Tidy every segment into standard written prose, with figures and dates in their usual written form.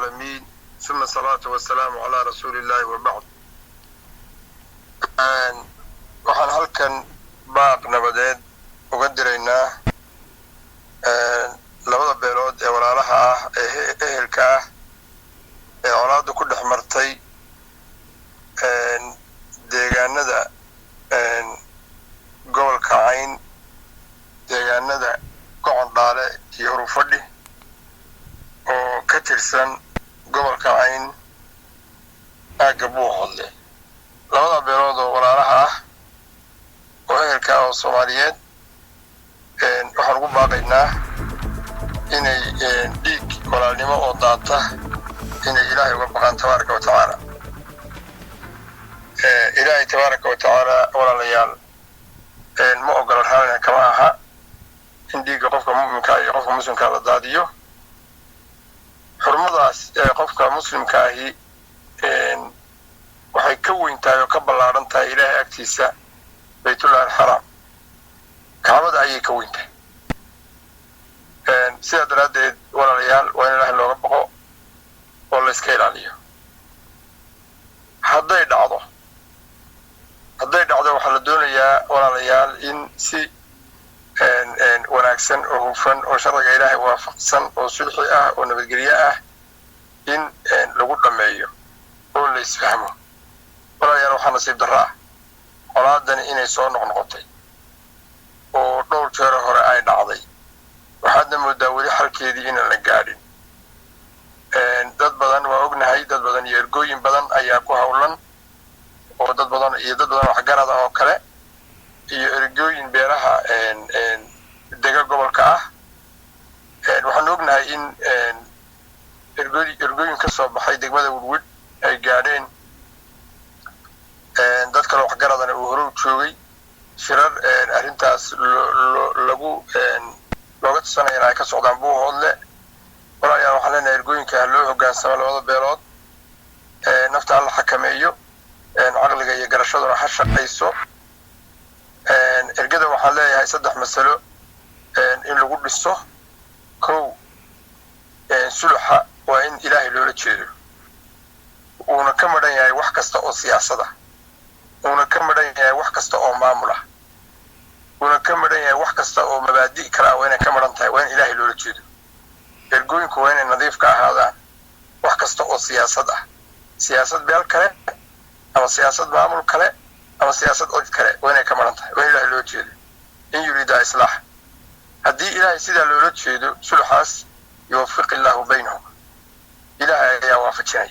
العالمين ثم الصلاة والسلام على رسول الله وبعد. waxaan halkan baaq nabadeed uga diraynaa labada beelood ee walaalaha ah ee ehelka ah ee colaadu ku dhex martay deegaanada gobolka Cayn, deegaanada Gocondhaale iyo Hurufadhi oo ka tirsan gobolka Cayn aagga Buuhoodle. labada beelood oo walaalaha ah oo ehelka ah oo Soomaaliyeed waxaan ugu baaqaynaa inay dhiig walaalnimo oo daata inay Ilaahay uga baqaan tabaaraka wa tacaala. Ilaahay tabaaraka wa tacaala walaalayaal ma ogola raalina kama aha in dhiigga qofka mu'minka iyo qofka muslimka la daadiyo. xurmadaas qofka muslimka ahi waxay ka weyn tahay oo ka ballaaran tahay Ilaahay agtiisa baytullah al-Haram. Kaabada ayay ka weyn tahay. sidaa daraaddeed walaalayaal waa in Ilaahay looga baqo oo la iska ilaaliyo. hadday dhacdo waxaa la doonayaa walaalayaal in si wanaagsan oo hufan oo sharciga Ilaahay waafaqsan oo sulxi ah oo nabadgelyo ah in lagu dhameeyo oo la isfahmo. walaalayaal waxaa nasiib darro ah colaadani inay soo noqnoqotay oo dhowr jeer hore ay dhacday. waxaadna moodaa weli xalkeedii inaan la gaadhin. dad badan waa ognahay, dad badan iyo ergooyin badan ayaa ku hawlan oo dad badan waxgarad ah oo kale iyo ergooyin beeraha dega gobolka ah. waxaan ognahay in ergooyin ka soo baxay degmada Woodwood ay gaadheen dad kale waxgaradana uu hore u joogay shirar arrintaas looga tusanayo in ay ka socdaan Buuhoodle. walaalayaal waxaan leenahay ergooyinka loo hoggaansamo labada beelood, nafta la xakameeyo, caqliga iyo garashaduna ha shaqayso. ergada waxaan leeyahay 3 mas'alo in lagu dhiso. kow, sulxa waa in Ilaahay loola jeedo, uuna ka madhan yahay wax kasta oo siyaasad ah, uuna ka madhan yahay wax kasta oo maamul ah, uuna ka madhan yahay wax kasta oo mabaadi' kale ah. waa inay ka madhan tahay, waa in Ilaahay loola jeedo. ergooyinku waa inay nadiif ka ahaadaan wax kasta oo siyaasad ah, siyaasad beel kale ama siyaasad maamul kale ama siyaasad cod kale waa inay ka madhan tahay, waa in Ilaahay loola jeedo. in yuriida islaax, haddii Ilaahay sidaa loola jeedo sulxaas yuwaffiq Illaahu baynahum, Ilaahay ayaa waafajinaya.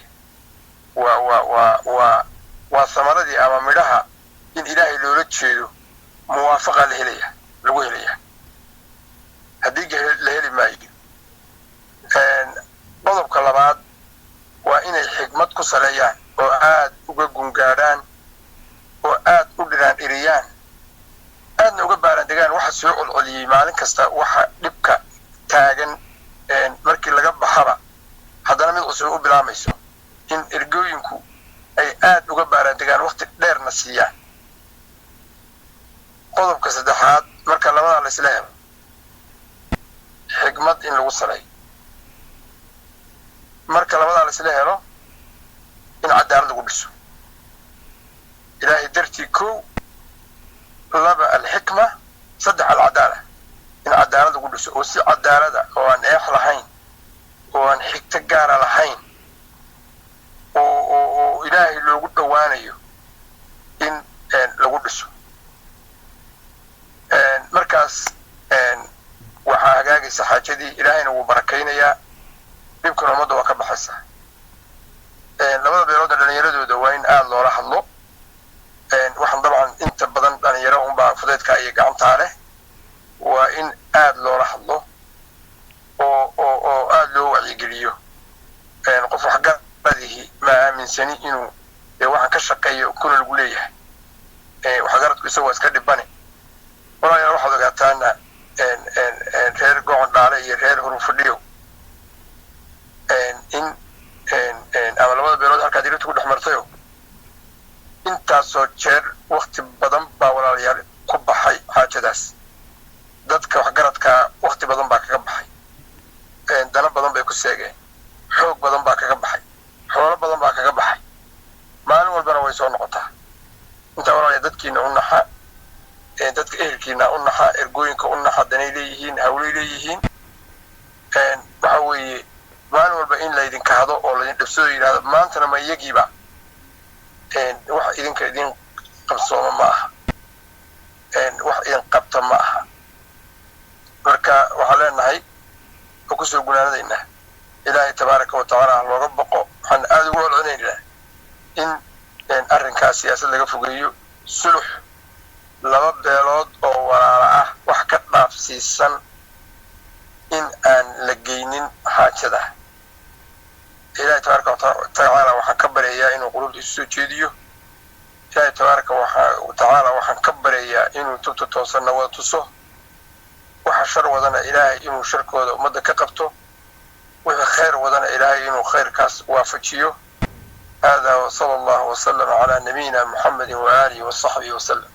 waa samaradii ama midhaha in Ilaahay loola jeedo muwaafaqa lagu helaya. haddii la heli maayo qodobka labaad waa inay xigmad ku saleeyaan oo aad uga gungaadhaan oo aad u dhiraan iriyaan, aadna uga baaraandegaan waxa soo colcoliyey maalin kasta, waxa dhibka taagan markii laga baxaba haddana mid cusub u bilaamayso. in ergooyinku ay aad uga baaraandegaan waqti dheerna siiyaan. qodobka saddexaad, marka labadaa la isla helo xigmad in lagu saleeyo. marka labadaa la isla helo in cadaalad lagu dhiso Ilaahay dartii. 1 2 alxikma, 3 alcadaala, in cadaalad lagu dhiso oo si cadaalada oo aan eex lahayn oo aan xigto gaara lahayn oo Ilaahay loogu dhowaanayo in lagu dhiso. markaas waxaa hagaagaysa xaajadii, Ilaahayna wuu barakaynayaa, dhibkuna ummadda waa ka baxaysaa. labada beelood dhalinyaradooda waa in aad loola hadlo. waxaan dabcan inta badan dhalinyaro unbaa fudeedka iyo gacantaa leh. waa in aad loola hadlo oo aad loo wacyigeliyo. qof waxgaradihi ma aaminsani inuu waxaan ka shaqeeyo kuna lagu leeyahay. waxgaradku isaga waa iska dhibani. walaalayaal waxaad ogaataana reer Gocondhaale iyo reer Hurufadhiyo in ama labada beelood halkaa diribta ku dhex martayo intaasoo jeer waqti badan baa walaalayaal ku baxay xaajadaas. dadka waxgaradka waqti badan baa kaga baxay, dana badan bay ku seegeen, xoog badan baa kaga soo noqotaa inta walaal dadkiina u naxa dadka ehelkiina u naxa ergooyinka u naxa danay leeyihiin hawlay leeyihiin waxa weeye maalin walba in laydin kahdo oo laydin dhibsado yidhaahdo maantana ma iyagiiba wax idinka idin qabsooma ma aha wax idin qabta ma aha marka waxaan leenahay oo kusoo gunaanadaynaa ilaahay tabaaraka wa tacaala looga boqo waxaan aada ugu holconaynaa in arrinkaas siyaasad laga fogeeyo sulux laba beelood oo walaala ah wax ka dhaafsiisan in aan la geynin xaajada ilaahay tabaaraka wa tacaala waxaan ka baryayaa inuu qulubta isu soo jeediyo ilaahay tabaaraka wa tacaala waxaan ka baryayaa inuu tubta toosanna wada tuso waxa shar wadana ilaahay inuu sharkooda ummadda ka qabto wixii khayr wadana ilaahay inuu khayrkaas waafajiyo هذا وصلى الله وسلم على نبينا محمد وآله وصحبه وسلم